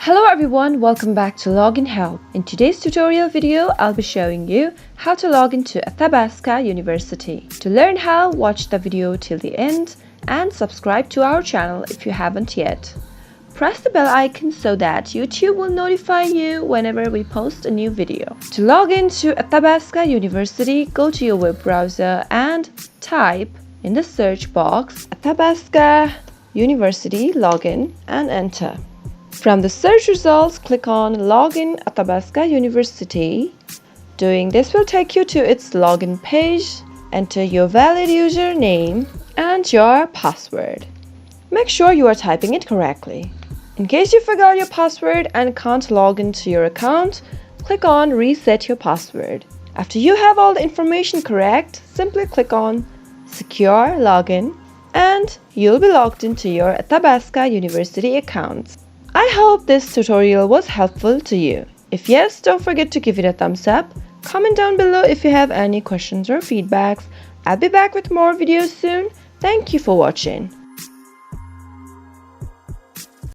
Hello everyone, welcome back to Login Help. In today's tutorial video, I'll be showing you how to log into Athabasca University. To learn how, watch the video till the end and subscribe to our channel if you haven't yet. Press the bell icon so that YouTube will notify you whenever we post a new video. To log into Athabasca University, go to your web browser and type in the search box Athabasca University login and enter. From the search results, click on Login Athabasca University. Doing this will take you to its login page. Enter your valid username and your password. Make sure you are typing it correctly. In case you forgot your password and can't log into your account, click on Reset your password. After you have all the information correct, simply click on Secure Login and you'll be logged into your Athabasca University account. I hope this tutorial was helpful to you. If yes, don't forget to give it a thumbs up. Comment down below if you have any questions or feedbacks. I'll be back with more videos soon. Thank you for watching.